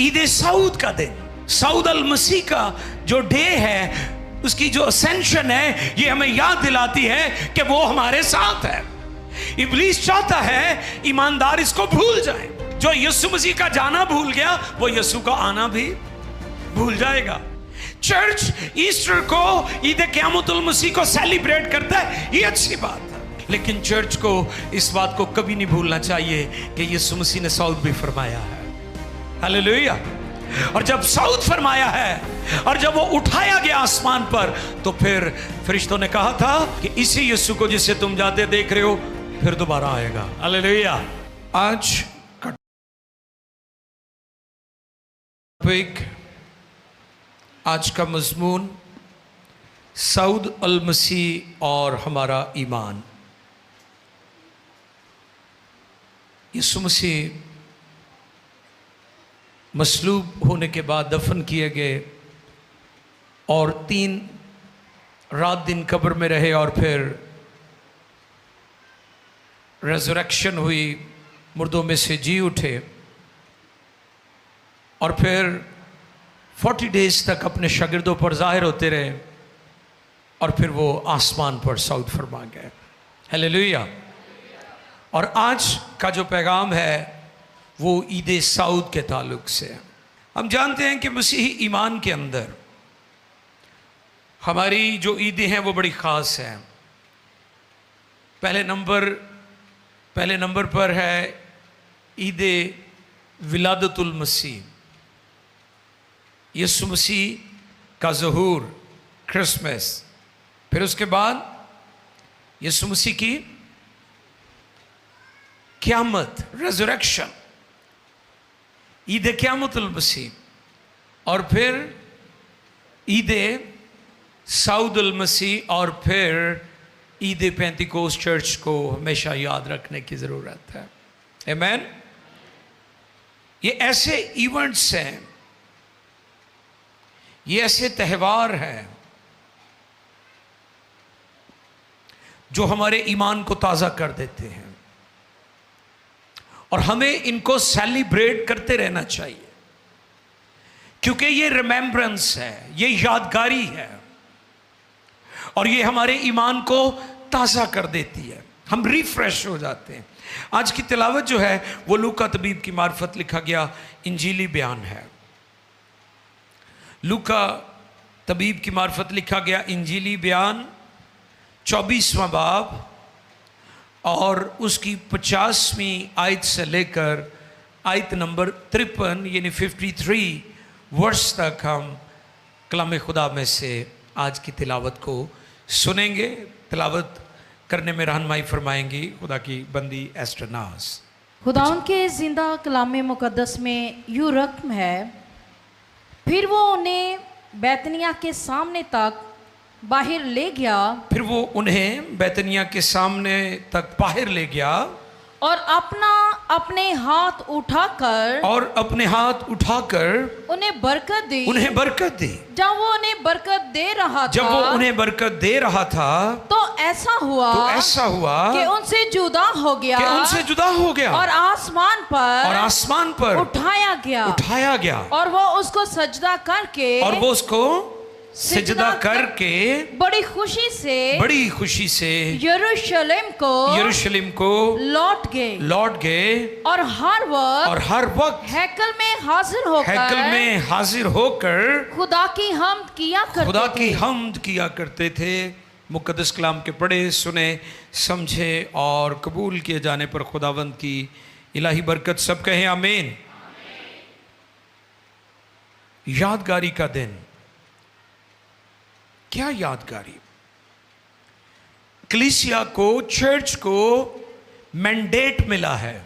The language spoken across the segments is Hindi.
ईद सऊद का दिन, सऊद अल मसीह का जो डे है, उसकी जो असेंशन है, ये हमें याद दिलाती है कि वो हमारे साथ है। इब्लीस चाहता है ईमानदार इसको भूल जाए। जो यीशु मसीह का जाना भूल गया, वो यीशु का आना भी भूल जाएगा। चर्च ईस्टर को, ईद क़यामतुल मसीह को सेलिब्रेट करता है, ये अच्छी बात है, लेकिन चर्च को इस बात को कभी नहीं भूलना चाहिए कि यीशु मसीह ने सऊद भी फरमाया है। हालेलुया। और जब सऊद फरमाया है और जब वो उठाया गया आसमान पर, तो फिर फरिश्तों ने कहा था कि इसी यीशु को जिसे तुम जाते देख रहे हो फिर दोबारा आएगा। हालेलुया। आज का टॉपिक, आज का मजमून, सऊद अल मसीह और हमारा ईमान। यीशु मसीह मसलूब होने के बाद दफन किए गए और 3 रात दिन कब्र में रहे और फिर रेज़रेक्शन हुई, मुर्दों में से जी उठे और फिर 40 डेज तक अपने शागिर्दों पर जाहिर होते रहे और फिर वो आसमान पर सऊद फरमा गए। हालेलुया। और आज का जो पैगाम है वो ईद सऊद के ताल्लुक से है। हम जानते हैं कि मसीही ईमान के अंदर हमारी जो ईदें हैं वो बड़ी ख़ास हैं। पहले नंबर पर है ईद विलादतुल मसीह, यीशु मसीह का ज़हूर, क्रिसमस। फिर उसके बाद यीशु मसीह की क़यामत, रेज़रेक्शन, ईद क़यामतुल मसीह, और फिर ईद सऊद अल मसीह, और फिर ईद पेंतिकोस्त। चर्च को हमेशा याद रखने की ज़रूरत है। आमीन। ये ऐसे इवेंट्स हैं, ये ऐसे त्यौहार हैं जो हमारे ईमान को ताज़ा कर देते हैं और हमें इनको सेलिब्रेट करते रहना चाहिए, क्योंकि ये रिमेम्बरेंस है, ये यादगारी है और ये हमारे ईमान को ताज़ा कर देती है। हम रिफ्रेश हो जाते हैं। आज की तिलावत जो है वो लूका तबीब की मार्फत लिखा गया इंजीली बयान है। लूका तबीब की मार्फत लिखा गया इंजीली बयान 24वां बाब और उसकी 50वीं आयत से लेकर आयत नंबर 53 यानी 53 वर्ष तक हम कलाम खुदा में से आज की तिलावत को सुनेंगे। तिलावत करने में रहनुमाई फरमाएंगी खुदा की बंदी एस्टर नाज। खुदाउन के जिंदा कलाम मुकद्दस में यूँ रकम है, फिर वो उन्हें बैतनिया के सामने तक बाहर ले गया। फिर वो उन्हें बैतनिया के सामने तक बाहर ले गया और अपने हाथ उठाकर उन्हें बरकत दी। जब वो उन्हें बरकत दे रहा था तो ऐसा हुआ कि उनसे जुदा हो गया और आसमान पर उठाया गया और वो उसको सजदा करके बड़ी खुशी से यरूशलेम को लौट गए और हर वक्त हैकल में हाजिर होकर खुदा की हमद किया करते थे। मुकद्दस कलाम के पढ़े, सुने, समझे और कबूल किए जाने पर खुदावंद की इलाही बरकत सब कहें आमीन। यादगारी का दिन, क्या यादगारी। कलीसिया को, चर्च को मैंडेट मिला है,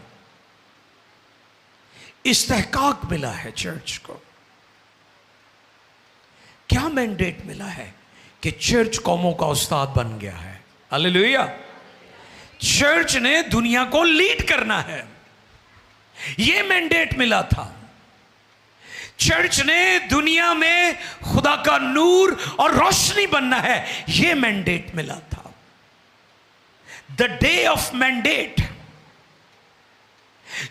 इस्तेहकाक मिला है। चर्च को क्या मैंडेट मिला है कि चर्च कौमों का उस्ताद बन गया है। हालेलुया। चर्च ने दुनिया को लीड करना है, यह मैंडेट मिला था। चर्च ने दुनिया में खुदा का नूर और रोशनी बनना है, यह मैंडेट मिला था। द डे ऑफ मैंडेट,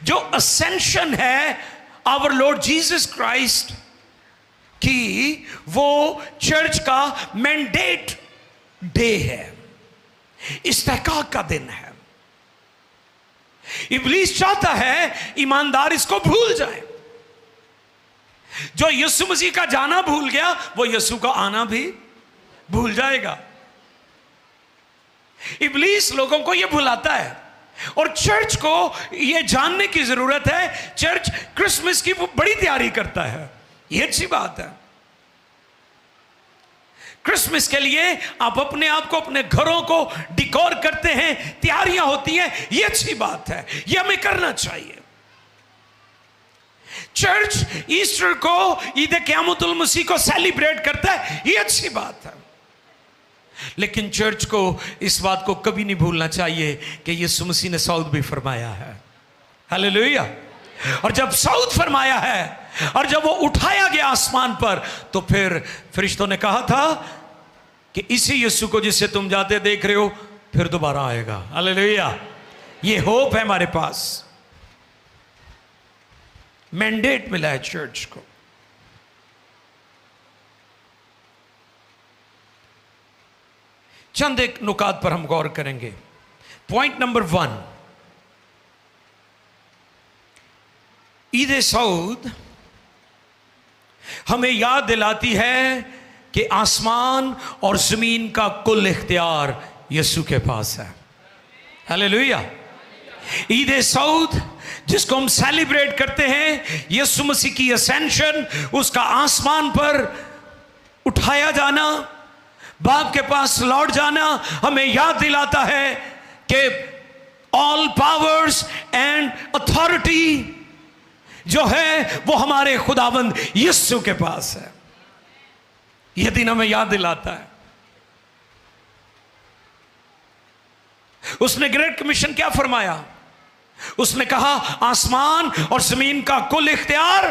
जो असेंशन है आवर लॉर्ड जीसस क्राइस्ट कि वो चर्च का मैंडेट डे है, इस्तेहकाक का दिन है। इब्लीस चाहता है ईमानदार इसको भूल जाए। जो यीशु मसीह का जाना भूल गया वो यीशु का आना भी भूल जाएगा। इब्लीस लोगों को यह भुलाता है और चर्च को यह जानने की जरूरत है। चर्च क्रिसमस की बड़ी तैयारी करता है, यह अच्छी बात है। क्रिसमस के लिए आप अपने आप को, अपने घरों को डिकोर करते हैं, तैयारियां होती हैं, यह अच्छी बात है, यह हमें करना चाहिए। चर्च ईस्टर को, ईद क़यामतुल मसीह को सेलिब्रेट करता है, यह अच्छी बात है। लेकिन चर्च को इस बात को कभी नहीं भूलना चाहिए कि यीशु मसीह ने सऊद भी फरमाया है। हालेलुया। और जब सऊद फरमाया है और जब वो उठाया गया आसमान पर, तो फिर फरिश्तों ने कहा था कि इसी यीशु को जिससे तुम जाते देख रहे हो फिर दोबारा आएगा। हालेलुया। ये होप है हमारे पास। मैंडेट मिला है चर्च को। चंद एक नुकात पर हम गौर करेंगे। पॉइंट नंबर 1, ईद सऊद हमें याद दिलाती है कि आसमान और जमीन का कुल इख्तियार यीशु के पास है। हालेलुया। ईद सऊद जिसको हम सेलिब्रेट करते हैं, यीशु मसीह की असेंशन, उसका आसमान पर उठाया जाना, बाप के पास लौट जाना, हमें याद दिलाता है कि ऑल पावर्स एंड अथॉरिटी जो है वो हमारे खुदावंद यीशु के पास है। यह दिन हमें याद दिलाता है। उसने ग्रेट कमीशन क्या फरमाया? उसने कहा आसमान और जमीन का कुल इख्तियार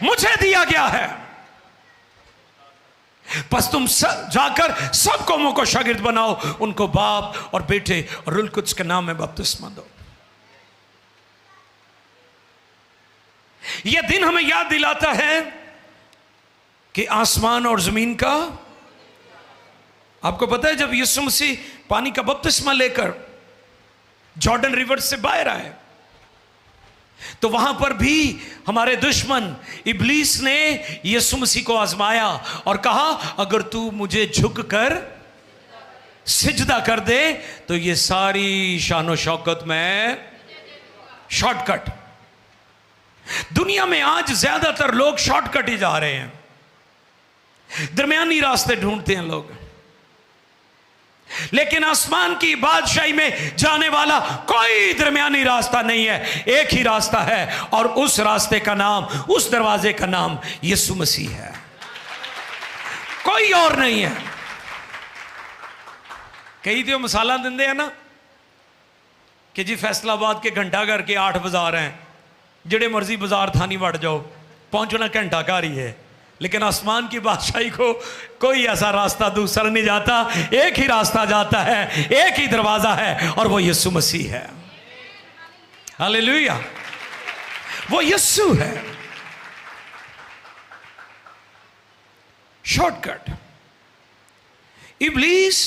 मुझे दिया गया है, बस तुम जाकर सब कौमों को शागिर्द बनाओ, उनको बाप और बेटे और रूह कुद्स के नाम में बपतिस्मा दो। यह दिन हमें याद दिलाता है कि आसमान और जमीन का, आपको पता है जब यीशु मसीह पानी का बपतिस्मा लेकर जॉर्डन रिवर से बाहर आए तो वहां पर भी हमारे दुश्मन इब्लीस ने यीशु मसीह को आजमाया और कहा अगर तू मुझे झुककर सिजदा कर दे तो ये सारी शानो शौकत में शॉर्टकट। दुनिया में आज ज्यादातर लोग शॉर्टकट ही जा रहे हैं, दरमियानी रास्ते ढूंढते हैं लोग, लेकिन आसमान की बादशाही में जाने वाला कोई दरमियानी रास्ता नहीं है, एक ही रास्ता है और उस रास्ते का नाम, उस दरवाजे का नाम यीशु मसीह है, कोई और नहीं है। कई तो मिसाला देंगे है ना कि जी फैसलाबाद के घंटा घर के 8 बाजार हैं, जेड़े मर्जी बाजार थानी वड़ जाओ, पहुंचना घंटा घर ही है। लेकिन आसमान की बादशाही को कोई ऐसा रास्ता दूसरा नहीं जाता, एक ही रास्ता जाता है, एक ही दरवाजा है और वो यीशु मसीह है। हालेलुया। वो यीशु है। शॉर्टकट। इब्लीस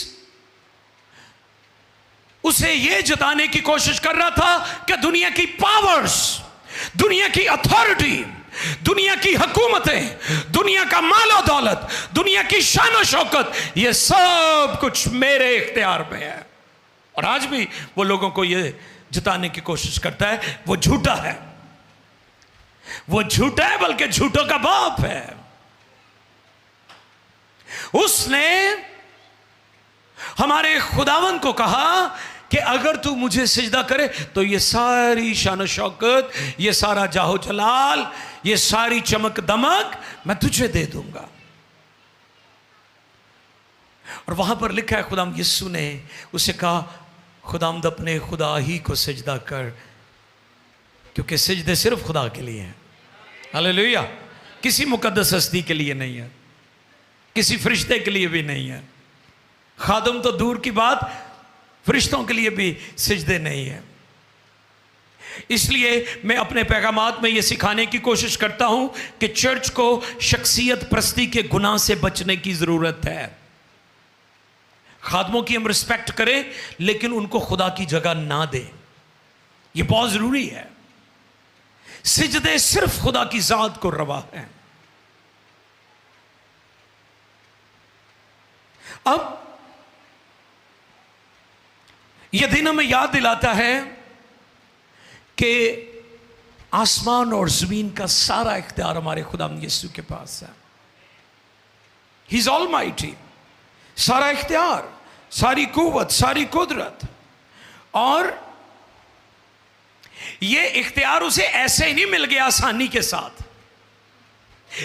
उसे यह जताने की कोशिश कर रहा था कि दुनिया की पावर्स, दुनिया की अथॉरिटी, दुनिया की हुकूमतें, दुनिया का मालो दौलत, दुनिया की शान शौकत, ये सब कुछ मेरे इख्तियार में है। और आज भी वो लोगों को ये जताने की कोशिश करता है। वो झूठा है, वो झूठा है, बल्कि झूठों का बाप है। उसने हमारे खुदावंद को कहा कि अगर तू मुझे सिजदा करे तो ये सारी शान शौकत, ये सारा जाहो जलाल, ये सारी चमक दमक मैं तुझे दे दूंगा। और वहां पर लिखा है खुदाम यीशु ने उसे कहा खुदामद अपने खुदा ही को सिजदा कर, क्योंकि सिजदे सिर्फ खुदा के लिए हैं। हालेलुया। किसी मुकद्दस हस्ती के लिए नहीं है, किसी फरिश्ते के लिए भी नहीं है, खादम तो दूर की बात, फरिश्तों के लिए भी सिजदे नहीं है। इसलिए मैं अपने पैगामात में यह सिखाने की कोशिश करता हूं कि चर्च को शख्सियत प्रस्ती के गुनाह से बचने की जरूरत है। खादमों की हम रिस्पेक्ट करें, लेकिन उनको खुदा की जगह ना दें, यह बहुत जरूरी है। सिजदे सिर्फ खुदा की जात को रवा है। अब यह दिन हमें याद दिलाता है कि आसमान और जमीन का सारा इख्तियार हमारे खुदा यीशु के पास है। He is almighty. सारा इख्तियार, सारी कुव्वत, सारी कुदरत, और यह इख्तियार उसे ऐसे ही नहीं मिल गया आसानी के साथ,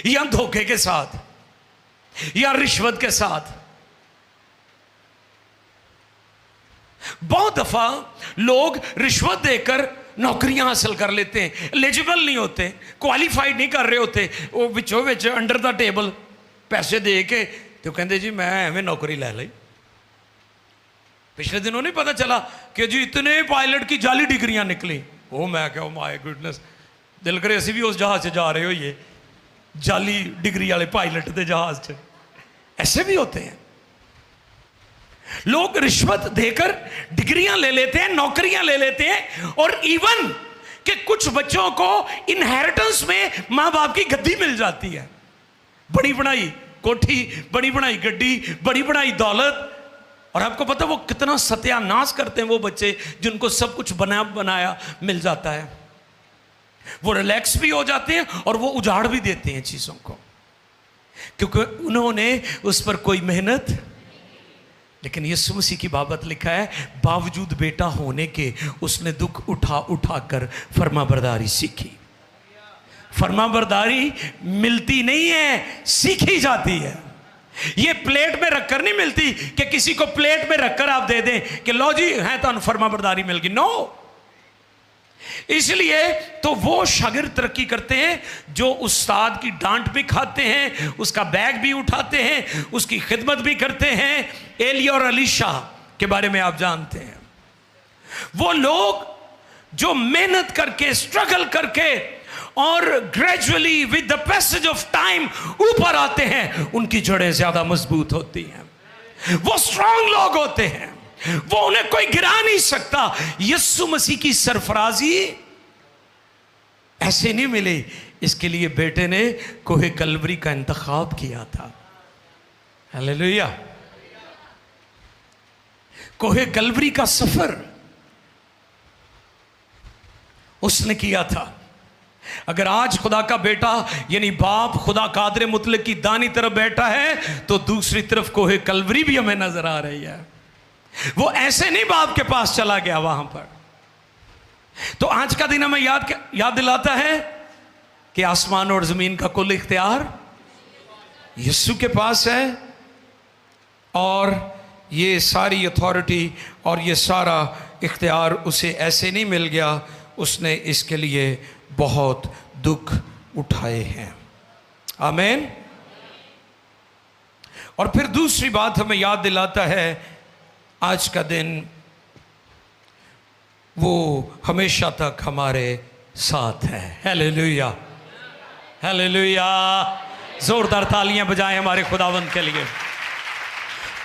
या धोखे के साथ, या रिश्वत के साथ। बहुत दफा लोग रिश्वत देकर नौकरियां हासिल कर लेते हैं, एलिजिबल नहीं होते, क्वालिफाइड नहीं कर रहे होते, वो विचों विच अंडर द टेबल पैसे दे के तो कहते जी मैं एवं नौकरी ले ली। पिछले दिनों नहीं पता चला कि जी इतने पायलट की जाली डिग्रियां निकली। ओ मैं क्या, माय गुडनेस, दिल करे असी भी उस जहाज से जा रहे हो, ये जाली डिग्री वाले पायलट के जहाज से। ऐसे भी होते हैं लोग, रिश्वत देकर डिग्रियां ले लेते हैं, नौकरियां ले लेते हैं, और इवन कि कुछ बच्चों को इनहेरिटेंस में मां बाप की गद्दी मिल जाती है। बड़ी बनाई कोठी, बड़ी बनाई गड्डी, बड़ी बनाई दौलत, और आपको पता वो कितना सत्यानाश करते हैं वो बच्चे जिनको सब कुछ बना बनाया मिल जाता है। वो रिलैक्स भी हो जाते हैं और वो उजाड़ भी देते हैं चीजों को, क्योंकि उन्होंने उस पर कोई मेहनत। लेकिन यीशु मसीह की बाबत लिखा है, बावजूद बेटा होने के उसने दुख उठा उठा कर फर्माबरदारी सीखी। फर्माबरदारी मिलती नहीं है, सीखी जाती है। ये प्लेट में रखकर नहीं मिलती कि किसी को प्लेट में रखकर आप दे दें कि लो जी है तो फर्माबरदारी मिल गई। नो। इसलिए तो वो शागिर्द तरक्की करते हैं जो उस्ताद की डांट भी खाते हैं, उसका बैग भी उठाते हैं, उसकी खिदमत भी करते हैं। एली और अलीशा के बारे में आप जानते हैं। वो लोग जो मेहनत करके, स्ट्रगल करके और gradually with the passage of time ऊपर आते हैं, उनकी जड़ें ज्यादा मजबूत होती हैं। वो स्ट्रांग लोग होते हैं, वो उन्हें कोई गिरा नहीं सकता। यीशु मसीह की सरफराजी ऐसे नहीं मिली, इसके लिए बेटे ने कोहे कलवरी का इंतखाब किया था। हालेलुया। कोहे कलवरी का सफर उसने किया था। अगर आज खुदा का बेटा यानी बाप खुदा कादर मुतलक की दानी तरफ बैठा है, तो दूसरी तरफ कोहे कलवरी भी हमें नजर आ रही है। वो ऐसे नहीं बाप के पास चला गया वहां पर। तो आज का दिन हमें याद दिलाता है कि आसमान और जमीन का कुल इख्तियार यीशु के पास है, और ये सारी अथॉरिटी और ये सारा इख्तियार उसे ऐसे नहीं मिल गया, उसने इसके लिए बहुत दुख उठाए हैं। आमीन। और फिर दूसरी बात हमें याद दिलाता है, आज का दिन वो हमेशा तक हमारे साथ है। Hallelujah, hallelujah. जोरदार तालियां बजाएं हमारे खुदावंद के लिए।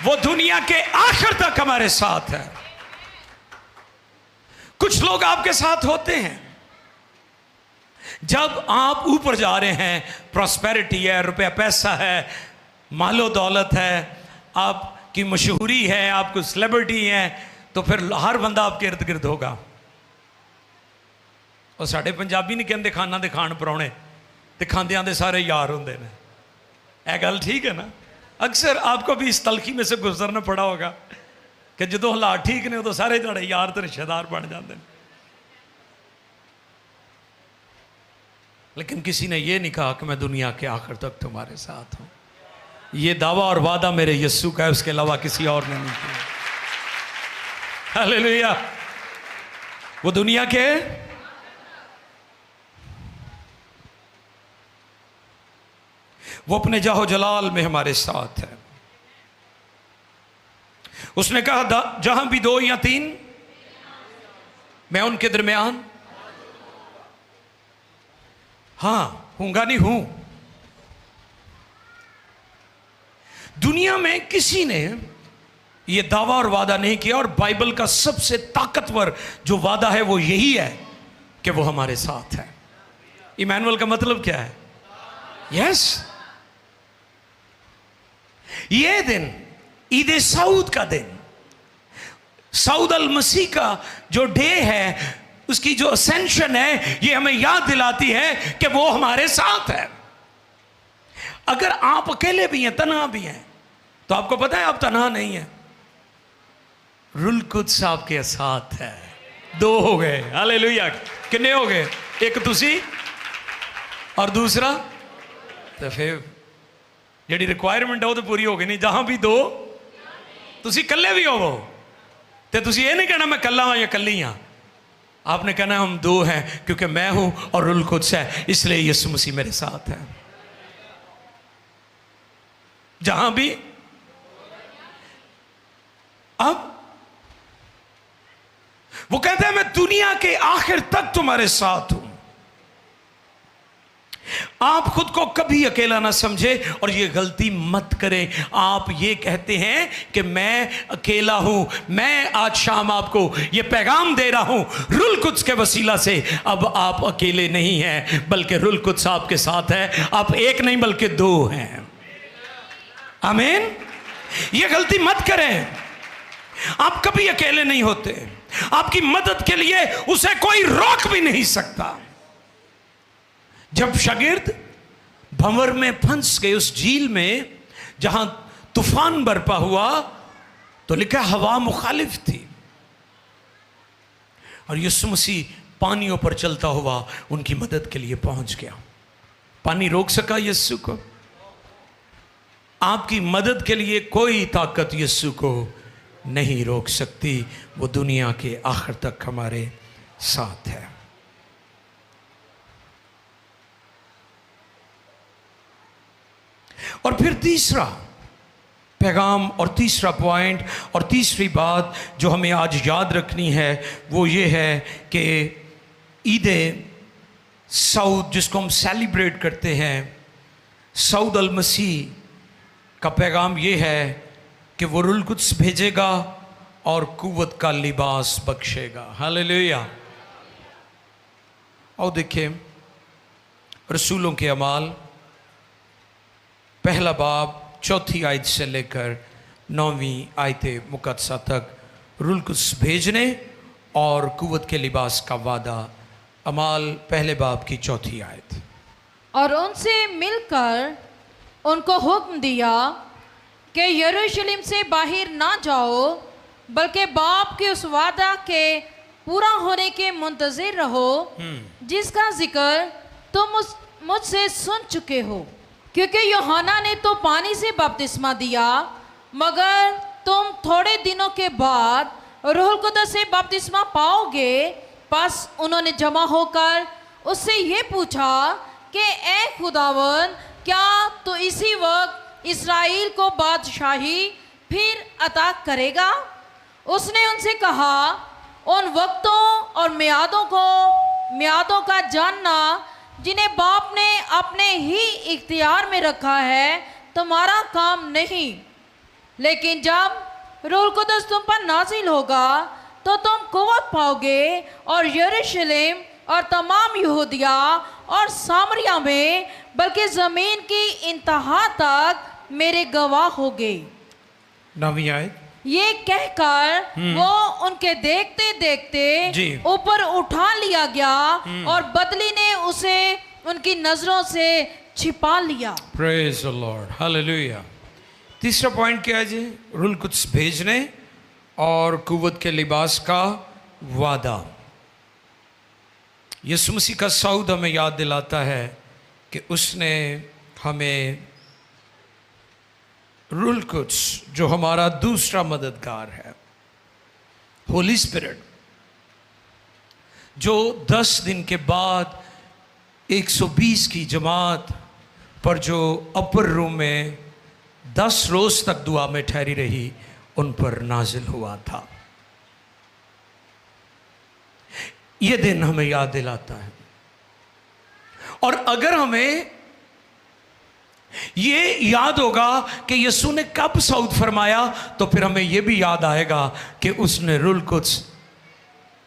वो दुनिया के आखिर तक हमारे साथ है। कुछ लोग आपके साथ होते हैं जब आप ऊपर जा रहे हैं, प्रॉस्पेरिटी है, रुपया पैसा है, मालो दौलत है, आपकी मशहूरी है, आपको सेलिब्रिटी है, तो फिर हर बंदा आपके इर्द गिर्द होगा। और साढ़े पंजाबी नहीं कहते खाना दिखाण परौने, दिखांदे आंदे सारे यार होंदे ने। यह गल ठीक है ना। अक्सर आपको भी इस तलखी में से गुजरना पड़ा होगा कि जो हालात ठीक ने उदों सारे तुहाडे यार ते रिश्तेदार बन जाते हैं। लेकिन किसी ने यह नहीं कहा कि मैं दुनिया के आखिर तक तुम्हारे साथ हूं। यह दावा और वादा मेरे यीशु का है, उसके अलावा किसी और ने नहीं किया। हालेलुया। वो दुनिया के वो अपने जाहो जलाल में हमारे साथ है। उसने कहा जहां भी दो या तीन मैं उनके दरमियान हाँ, हूंगा नहीं, हूं। दुनिया में किसी ने यह दावा और वादा नहीं किया, और बाइबल का सबसे ताकतवर जो वादा है वो यही है कि वो हमारे साथ है। इमैनुअल का मतलब क्या है? यस। ये दिन ईद सऊद का दिन, सऊद अल मसीह का जो डे है, उसकी जो असेंशन है, ये हमें याद दिलाती है कि वो हमारे साथ है। अगर आप अकेले भी हैं, तन्हा भी हैं, तो आपको पता है आप तन्हा नहीं हैं, रूल कुद्स आपके साथ है। दो हो गए, हालेलुया। कितने हो गए? एक तुसी और दूसरा, तो फिर जी रिक्वायरमेंट है वो तो पूरी हो गई। नहीं, जहां भी दो, तुसी कल्ले भी हो, तो तुसी ये नहीं कहना मैं कल्ला हूं या कल्ली हां, आपने कहना हम दो हैं, क्योंकि मैं हूं और रूल कुद्स है, इसलिए यीशु मसीह मेरे साथ है। जहां भी। अब वो कहते हैं मैं दुनिया के आखिर तक तुम्हारे साथ हूं। आप खुद को कभी अकेला ना समझे और ये गलती मत करें। आप ये कहते हैं कि मैं अकेला हूं। मैं आज शाम आपको ये पैगाम दे रहा हूं रूल कुद्स के वसीला से, अब आप अकेले नहीं हैं, बल्कि रूल कुद्स आपके साथ है। आप एक नहीं बल्कि दो हैं। आमीन। ये गलती मत करें। आप कभी अकेले नहीं होते। आपकी मदद के लिए उसे कोई रोक भी नहीं सकता। जब शागिर्द भंवर में फंस गए उस झील में जहां तूफान बरपा हुआ, तो लिखा हवा मुखालिफ थी और यीशु मसीह पानियों पर चलता हुआ उनकी मदद के लिए पहुंच गया। पानी रोक सका यीशु को? आपकी मदद के लिए कोई ताकत यीशु को नहीं रोक सकती। वो दुनिया के आखिर तक हमारे साथ है। और फिर तीसरा पैगाम और तीसरा पॉइंट और तीसरी बात जो हमें आज याद रखनी है वो ये है कि ईद सऊद, जिसको हम सेलिब्रेट करते हैं, सऊद अल मसीह का पैगाम ये है कि वो रूल कुद्स भेजेगा और कुव्वत का लिबास बख्शेगा। हालेलुया। और देखिए रसूलों के अमाल पहला बाब 4 आयत से लेकर 9वीं आयत मुकद्दसा तक रूल कुद्स भेजने और कुव्वत के लिबास का वादा। अमाल पहले बाब की 4 आयत। और उनसे मिलकर उनको हुक्म दिया कि यरूशलेम से बाहर ना जाओ, बल्कि बाप के उस वादा के पूरा होने के मुंतज़िर रहो जिसका जिक्र तुम मुझसे सुन चुके हो। क्योंकि यूहन्ना ने तो पानी से बपतिस्मा दिया, मगर तुम थोड़े दिनों के बाद रूह कुद्स से बपतिस्मा पाओगे। बस उन्होंने जमा होकर उससे ये पूछा कि ए खुदावन, क्या तो इसी वक्त इसराइल को बादशाही फिर अता करेगा? उसने उनसे कहा, उन वक्तों और मियादों का जानना जिन्हें बाप ने अपने ही इख्तियार में रखा है तुम्हारा काम नहीं। लेकिन जब रूह कुद्स तुम पर नाजिल होगा तो तुम कुव्वत पाओगे और यरूशलेम और तमाम यहूदिया और सामरिया में, बल्कि ज़मीन की इंतहा तक मेरे गवाह होगे। 9वीं आयत। ये कहकर वो उनके देखते देखते ऊपर उठा लिया गया और बदली ने उसे उनकी नजरों से छिपा लिया। Praise the Lord, hallelujah. तीसरा पॉइंट क्या है जी? रूल कुद्स भेजने और कुव्वत के लिबास का वादा। यीशु मसीह का सऊद हमें याद दिलाता है कि उसने हमें रूल कुद्स, जो हमारा दूसरा मददगार है, होली स्पिरिट, जो 10 दिन के बाद 120 की जमात पर जो अपर रूम में 10 रोज तक दुआ में ठहरी रही, उन पर नाजिल हुआ था। यह दिन हमें याद दिलाता है। और अगर हमें ये याद होगा कि यीशु ने कब सऊद फरमाया, तो फिर हमें यह भी याद आएगा कि उसने रुल कुद्स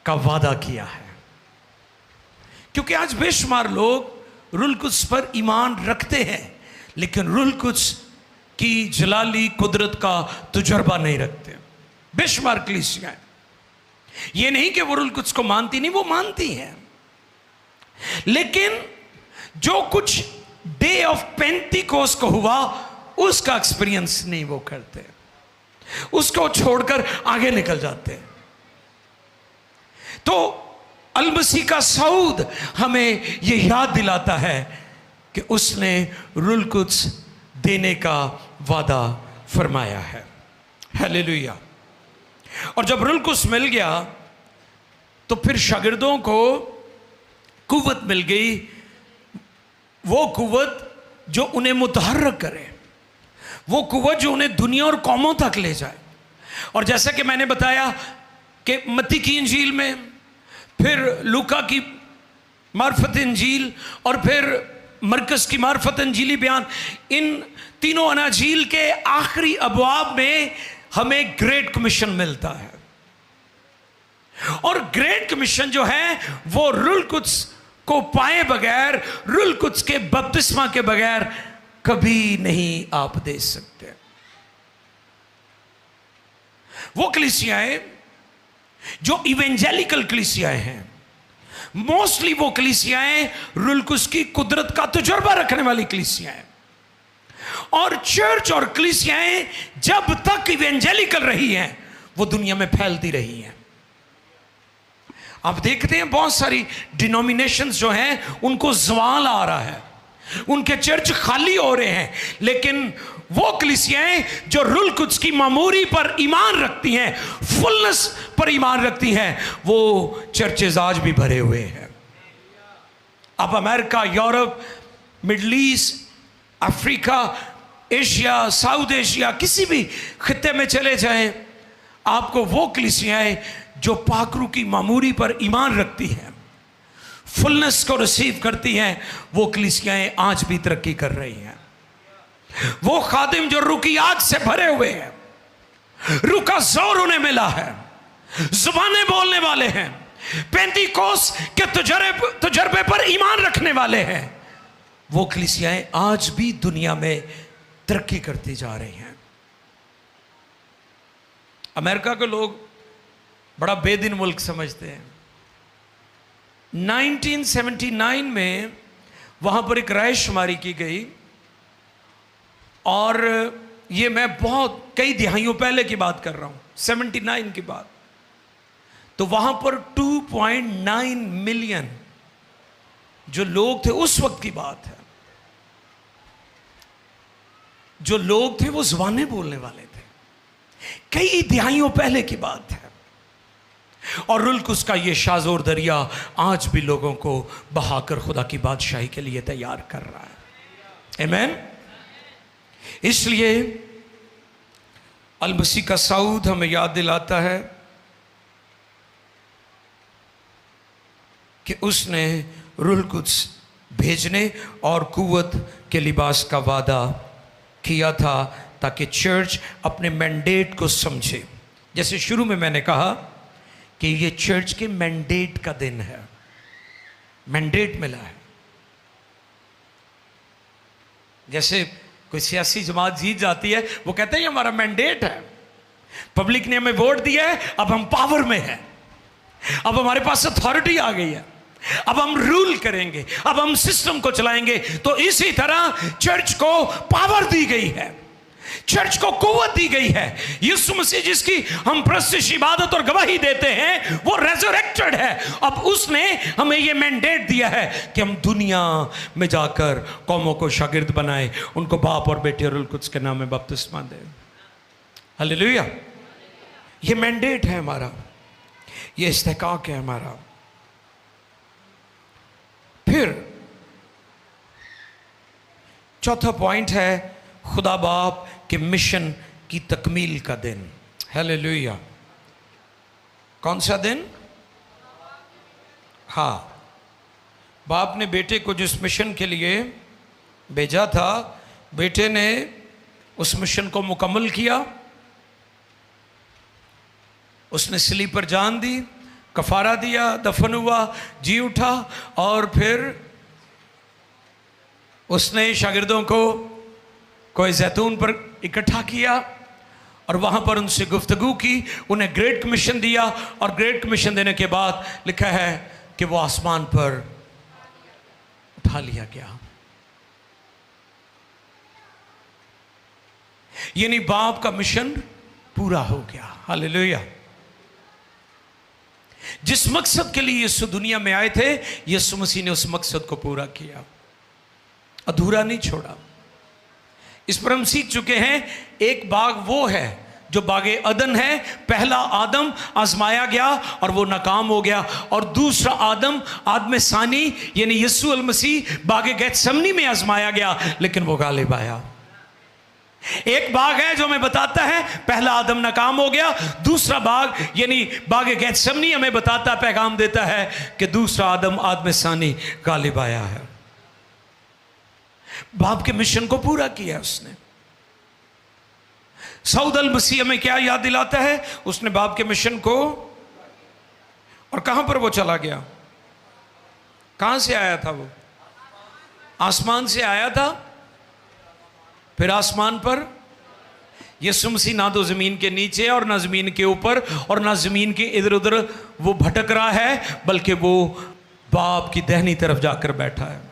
का वादा किया है। क्योंकि आज बेशुमार लोग रुल कुद्स पर ईमान रखते हैं, लेकिन रुल कुद्स की जलाली कुदरत का तजुर्बा नहीं रखते। बेशुमार कलीसियां, ये नहीं कि वो रुल कुद्स को मानती नहीं, वो मानती हैं, लेकिन जो कुछ डे ऑफ पेंटिकोस्ट को हुआ उसका एक्सपीरियंस नहीं वो करते, उसको छोड़कर आगे निकल जाते हैं। तो अल-मसीह का सऊद हमें यह याद दिलाता है कि उसने रुल कुद्स देने का वादा फरमाया है। हालेलुया। और जब रुल कुद्स मिल गया तो फिर शागिर्दों को कुव्वत मिल गई, वो कुव्वत जो उन्हें मुतहर्रिक करे, वो कुव्वत जो उन्हें दुनिया और कौमों तक ले जाए। और जैसा कि मैंने बताया कि मत्ती की इंजील में, फिर लूका की मार्फत इंजील और फिर मरकस की मार्फत इंजीली बयान, इन तीनों अनाजील के आखिरी अबवाब में हमें ग्रेट कमीशन मिलता है। और ग्रेट कमीशन जो है वो रुल कुद्स को पाए बगैर, रुल कुद्स के बपतिस्मा के बगैर कभी नहीं आप दे सकते। वो कलीसियाएं जो इवेंजेलिकल कलीसियाएं हैं, मोस्टली वो कलीसियाएं रुल कुद्स की कुदरत का तजुर्बा रखने वाली कलीसियाएं। और चर्च और कलीसियाएं जब तक इवेंजेलिकल रही हैं वो दुनिया में फैलती रही हैं। आप देखते हैं बहुत सारी डिनोमिनेशंस जो हैं उनको ज़वाल आ रहा है, उनके चर्च खाली हो रहे हैं, लेकिन वो कलीसियाएं जो रुल कुद्स की मामूरी पर ईमान रखती हैं, फुलनेस पर ईमान रखती हैं, वो चर्चेज आज भी भरे हुए हैं। आप America, Europe, middle east, Africa, Asia, south Asia, किसी भी खित्ते में चले जाएं, आपको वो कलीसियाएं जो पाकरू की मामूरी पर ईमान रखती हैं, फुलनेस को रिसीव करती हैं, वो कलीसियाएं आज भी तरक्की कर रही हैं। वो खादिम जो रूह की आग से भरे हुए हैं, रूह का जोर उन्हें मिला है, जुबानें बोलने वाले हैं, पेंतीकोस के तजर्बे पर ईमान रखने वाले हैं, वो कलीसियाएं आज भी दुनिया में तरक्की करती जा रही हैं। अमेरिका के लोग बड़ा बेदीन मुल्क समझते हैं। 1979 में वहां पर एक रायशुमारी की गई, और ये मैं बहुत कई दिहाइयों पहले की बात कर रहा हूं, 79 की बात। तो वहां पर 2.9 मिलियन जो लोग थे, उस वक्त की बात है, जो लोग थे वो जुबानें बोलने वाले थे, कई दिहाइयों पहले की बात है। और रुल कुद्स का ये शाजोर दरिया आज भी लोगों को बहाकर खुदा की बादशाही के लिए तैयार कर रहा है। आमीन। इसलिए अल-मसीह का सऊद हमें याद दिलाता है कि उसने रुल कुद्स भेजने और कुव्वत के लिबास का वादा किया था, ताकि चर्च अपने मैंडेट को समझे। जैसे शुरू में मैंने कहा कि ये चर्च के मैंडेट का दिन है, मैंडेट मिला है। जैसे कोई सियासी जमात जीत जाती है, वो कहते हैं ये हमारा मैंडेट है, पब्लिक ने हमें वोट दिया है, अब हम पावर में हैं, अब हमारे पास अथॉरिटी आ गई है, अब हम रूल करेंगे, अब हम सिस्टम को चलाएंगे। तो इसी तरह चर्च को पावर दी गई है, चर्च को कुव्वत दी गई है। यीशु मसीह जिसकी हम प्रस्तिश इबादत और गवाही देते हैं, वो रेजरेक्टेड है। अब उसने हमें यह मैंडेट दिया है कि हम दुनिया में जाकर कौमों को शागिर्द बनाए, उनको बाप और बेटे रुल कुद्स के नाम में बपतिस्मा दें। हालेलुया। ये मैंडेट है हमारा, ये इस्तेकाक है हमारा। फिर चौथा पॉइंट है खुदा बाप के मिशन की तकमील का दिन। हालेलुया। कौन सा दिन? हाँ, बाप ने बेटे को जिस मिशन के लिए भेजा था, बेटे ने उस मिशन को मुकम्मल किया। उसने सलीब पर जान दी, कफारा दिया, दफन हुआ, जी उठा, और फिर उसने शागिर्दों को कोई जैतून पर इकट्ठा किया और वहाँ पर उनसे गुफ्तगू की, उन्हें ग्रेट कमीशन दिया, और ग्रेट कमीशन देने के बाद लिखा है कि वो आसमान पर उठा लिया गया। यानी बाप का मिशन पूरा हो गया। हालेलुया। जिस मकसद के लिए यीशु दुनिया में आए थे, यीशु मसीह ने उस मकसद को पूरा किया, अधूरा नहीं छोड़ा। इस पर हम सीख चुके हैं, एक बाग वो है जो बागे अदन है। पहला आदम आजमाया गया और वो नाकाम हो गया, और दूसरा आदम आदम सानी यानी यीशु अल मसीह बागे गेत्सेमनी में आजमाया गया, लेकिन वो गालिब आया। एक बाग है जो हमें बताता है पहला आदम नाकाम हो गया, दूसरा बाग यानी बागे गेत्सेमनी हमें बताता, पैगाम देता है कि दूसरा आदम आदम सानी गालिब आया है। बाप के मिशन को पूरा किया उसने। सऊद अल मसीह में क्या याद दिलाता है? उसने बाप के मिशन को, और कहां पर वो चला गया? कहां से आया था वो? आसमान से आया था, फिर आसमान पर। यीशु मसीह ना तो जमीन के नीचे और ना जमीन के ऊपर और ना जमीन के इधर उधर वो भटक रहा है, बल्कि वो बाप की दाहिनी तरफ जाकर बैठा है।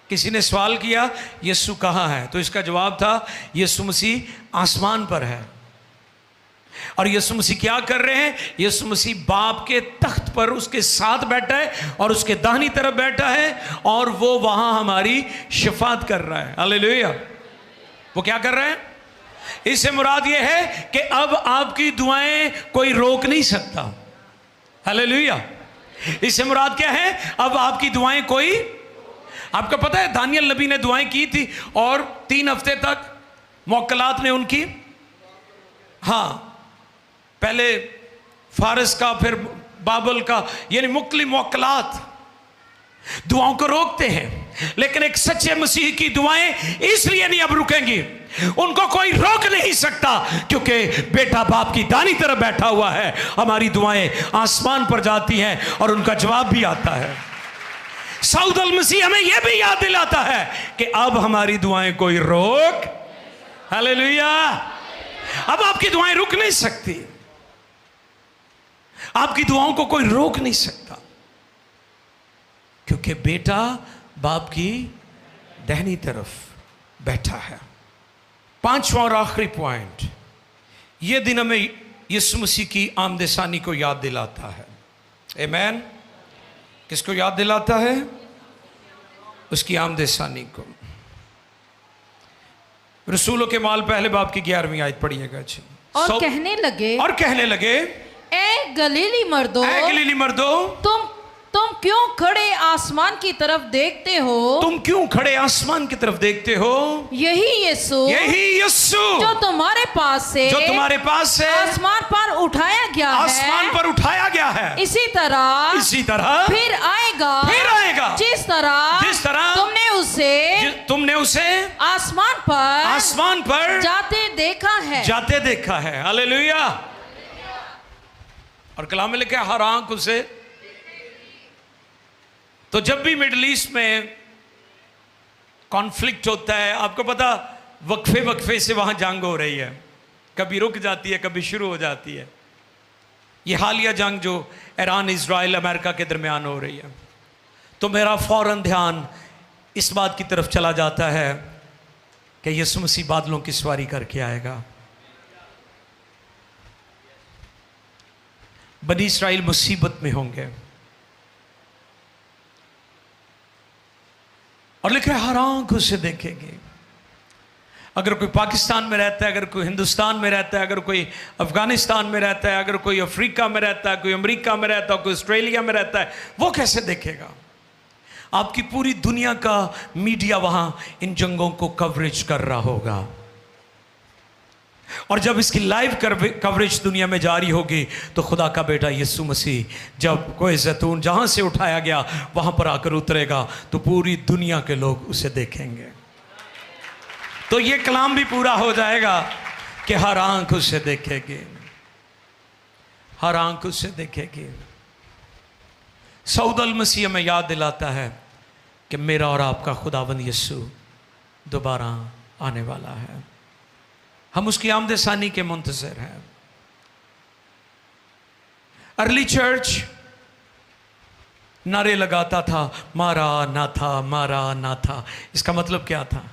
किसी ने सवाल किया यीशु कहाँ है? तो इसका जवाब था यीशु मसीह आसमान पर है। और यीशु मसीह क्या कर रहे हैं? यीशु मसीह बाप के तख्त पर उसके साथ बैठा है और उसके दाहिनी तरफ बैठा है, और वो वहां हमारी शफात कर रहा है। हालेलुया। वो क्या कर रहे हैं? इससे मुराद ये है कि अब आपकी दुआएं कोई रोक नहीं सकता। हालेलुया। इससे मुराद क्या है? अब आपकी दुआएं कोई, आपको पता है दानियल नबी ने दुआएं की थी और 3 हफ्ते तक मुअक्कलात ने उनकी, हाँ, पहले फारस का फिर बाबल का, यानी मुख्तलिफ मुअक्कलात दुआओं को रोकते हैं, लेकिन एक सच्चे मसीह की दुआएं इसलिए नहीं अब रुकेंगी, उनको कोई रोक नहीं सकता, क्योंकि बेटा बाप की दाहिनी तरफ बैठा हुआ है। हमारी दुआएं आसमान पर जाती हैं और उनका जवाब भी आता है। सऊद अल मसीह हमें यह भी याद दिलाता है कि अब हमारी दुआएं कोई रोक, हालेलुया, अब आपकी दुआएं रुक नहीं सकती, आपकी दुआओं को कोई रोक नहीं सकता, क्योंकि बेटा बाप की दाहिनी तरफ बैठा है। 5वां और आखिरी पॉइंट, यह दिन हमें यीशु मसीह की आमदसानी को याद दिलाता है। आमीन। किसको याद दिलाता है? उसकी आमदसानी को। रसूलों के माल पहले बाब की 11वीं आयत पढ़िएगा जी। और कहने लगे, ए गलीली मर्दों, तुम क्यों खड़े आसमान की तरफ देखते हो? तुम क्यों खड़े आसमान की तरफ देखते हो? यही यीशु जो तुम्हारे पास से आसमान पर उठाया गया है, इसी तरह फिर आएगा जिस तरह तुमने उसे आसमान पर जाते देखा है। हालेलुया। और कलाम में लिखा है हर आंख उसे। तो जब भी मिडिल ईस्ट में कॉन्फ्लिक्ट होता है, आपको पता वक्फे से वहां जंग हो रही है, कभी रुक जाती है, कभी शुरू हो जाती है। ये हालिया जंग जो ईरान, इजराइल, अमेरिका के दरमियान हो रही है, तो मेरा फौरन ध्यान इस बात की तरफ चला जाता है कि यीशु मसीह बादलों की सवारी करके आएगा। बनी इस्राइल मुसीबत में होंगे, और लिखा है हर आंख उसे देखेगी। अगर कोई पाकिस्तान में रहता है, अगर कोई हिंदुस्तान में रहता है, अगर कोई अफगानिस्तान में रहता है, अगर कोई अफ्रीका में रहता है, कोई अमेरिका में रहता है, कोई ऑस्ट्रेलिया में रहता है, वो कैसे देखेगा? आपकी पूरी दुनिया का मीडिया वहां इन जंगों को कवरेज कर रहा होगा। और जब इसकी लाइव कवरेज दुनिया में जारी होगी तो खुदा का बेटा यीशु मसीह जब कोई जैतून जहाँ से उठाया गया वहाँ पर आकर उतरेगा तो पूरी दुनिया के लोग उसे देखेंगे। तो ये कलाम भी पूरा हो जाएगा कि हर आंख उसे देखेगी, हर आंख उसे देखेगी। सऊद अल मसीह में याद दिलाता है कि मेरा और आपका खुदावंद यीशु दोबारा आने वाला है। हम उसकी आमद-ए-सानी के मुंतज़िर हैं। अर्ली चर्च नारे लगाता था, मारा ना था, मारा ना था। इसका मतलब क्या था?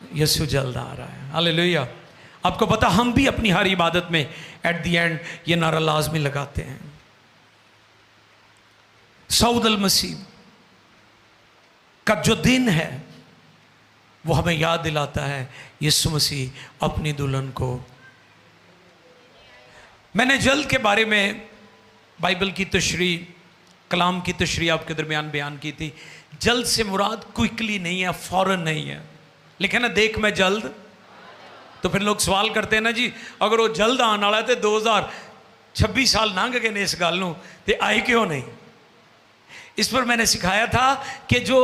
यीशु जल्द आ रहा है। हालेलुया। आपको पता, हम भी अपनी हर इबादत में एट द एंड ये नारा लाजमी लगाते हैं। सऊद अल मसीह का जो दिन है वो हमें याद दिलाता है यीशु मसीह अपनी दुल्हन को। मैंने जल्द के बारे में बाइबल की तशरीह, कलाम की तशरीह आपके दरमियान बयान की थी। जल्द से मुराद क्विकली नहीं है, फौरन नहीं है। लिखा ना, देख मैं जल्द। तो फिर लोग सवाल करते हैं ना जी, अगर वो जल्द आने वाला है तो 2026 साल लंघ गए ने इस गल नूं ते आए क्यों नहीं? इस पर मैंने सिखाया था कि जो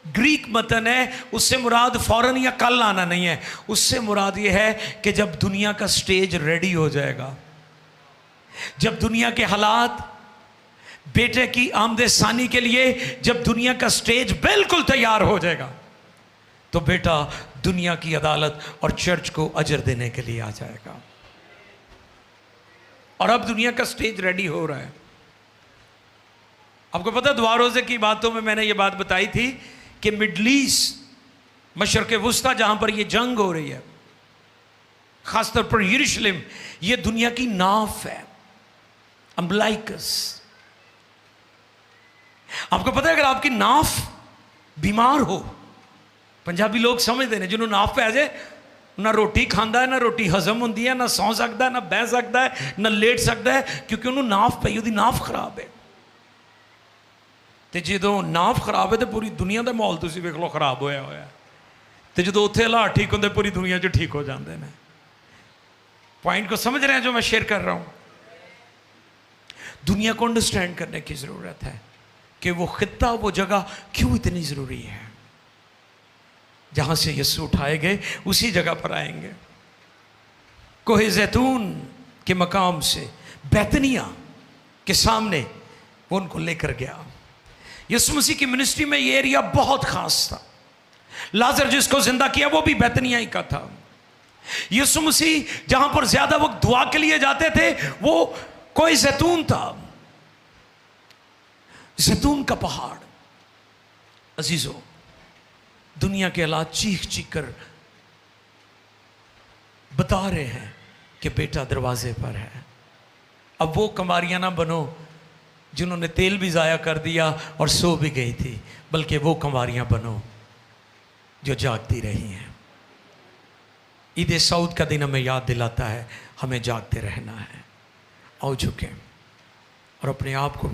ग्रीक मतन है उससे मुराद फौरन या कल आना नहीं है। उससे मुराद ये है कि जब दुनिया का स्टेज रेडी हो जाएगा, जब दुनिया के हालात बेटे की आमद-ए-सानी के लिए, जब दुनिया का स्टेज बिल्कुल तैयार हो जाएगा तो बेटा दुनिया की अदालत और चर्च को अजर देने के लिए आ जाएगा। और अब दुनिया का स्टेज रेडी हो रहा है। आपको पता, दुआ रोज़े की बातों में मैंने ये बात बताई थी कि मिडल ईस्ट, मशरक़ वुस्ता, जहां पर ये जंग हो रही है, खासतौर पर यरूशलेम, ये दुनिया की नाफ है, अम्बलाइकस। आपको पता है, अगर आपकी नाफ बीमार हो, पंजाबी लोग समझते हैं, जिन्होंने नाफ पै जाए ना रोटी खांदा है, ना रोटी हजम होंदी है, ना सौ सकता है, ना बह सकता है, ना लेट सकता है, क्योंकि उन्होंने नाफ पई, उसकी नाफ खराब है। तो जो नाफ खराब है तो पूरी दुनिया का माहौल तुम वेख लो खराब होया होया। तो जो उत्थे हालात ठीक होंगे पूरी दुनिया च ठीक हो जाते हैं। पॉइंट को समझ रहे हैं जो मैं शेयर कर रहा हूं? दुनिया को अंडरस्टैंड करने की ज़रूरत है कि वो खित्ता, वो जगह क्यों इतनी ज़रूरी है। जहां से यीशु उठाए गए उसी जगह पर आएंगे। कोहे जैतून के मकाम से बैतनिया के सामने वो उनको लेकर गया। यीशु मसीह की मिनिस्ट्री में ये एरिया बहुत खास था। लाजर जिसको जिंदा किया वो भी बैतनिया ही का था। यीशु मसीह जहां पर ज्यादा वक्त दुआ के लिए जाते थे वो कोई जैतून था, जैतून का पहाड़। अजीजों, दुनिया के हालात चीख चीख कर बता रहे हैं कि बेटा दरवाजे पर है। अब वो कमारियां ना बनो जिन्होंने तेल भी ज़ाया कर दिया और सो भी गई थी, बल्कि वो कंवारियां बनो जो जागती रही हैं। ईद सऊद का दिन हमें याद दिलाता है हमें जागते रहना है। आओ झुकें और अपने आप को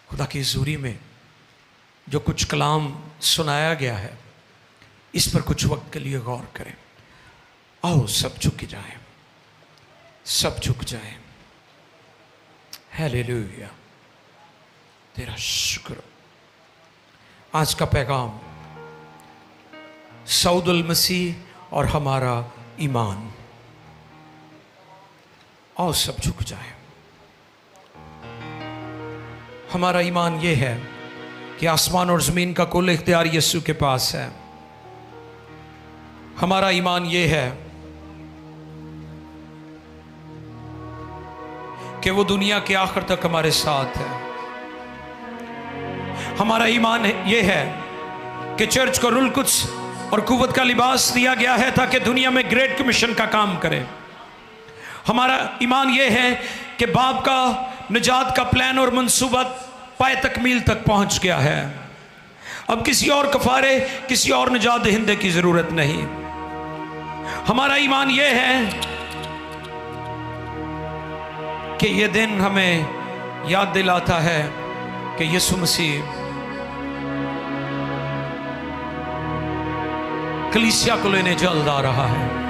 खुदा की हुज़ूरी में जो कुछ कलाम सुनाया गया है इस पर कुछ वक्त के लिए गौर करें। आओ सब झुक जाएं, सब झुक जाएं। हालेलुया, तेरा शुक्र। आज का पैगाम सऊद अल मसीह और हमारा ईमान। आओ सब झुक जाए। हमारा ईमान यह है कि आसमान और ज़मीन का कुल इख्तियार यीशु के पास है। हमारा ईमान यह है कि वो दुनिया के आखिर तक हमारे साथ है। हमारा ईमान यह है कि चर्च को रूल कुछ और कुव्वत का लिबास दिया गया है ताकि दुनिया में ग्रेट कमीशन का काम करे। हमारा ईमान यह है कि बाप का निजात का प्लान और मंसूबा पाए तकमील तक पहुंच गया है। अब किसी और कफारे, किसी और निजात दहिंदे की जरूरत नहीं। हमारा ईमान यह है कि यह दिन हमें याद दिलाता है कि यीशु मसीह कलीसिया को लेने जल्द आ रहा है।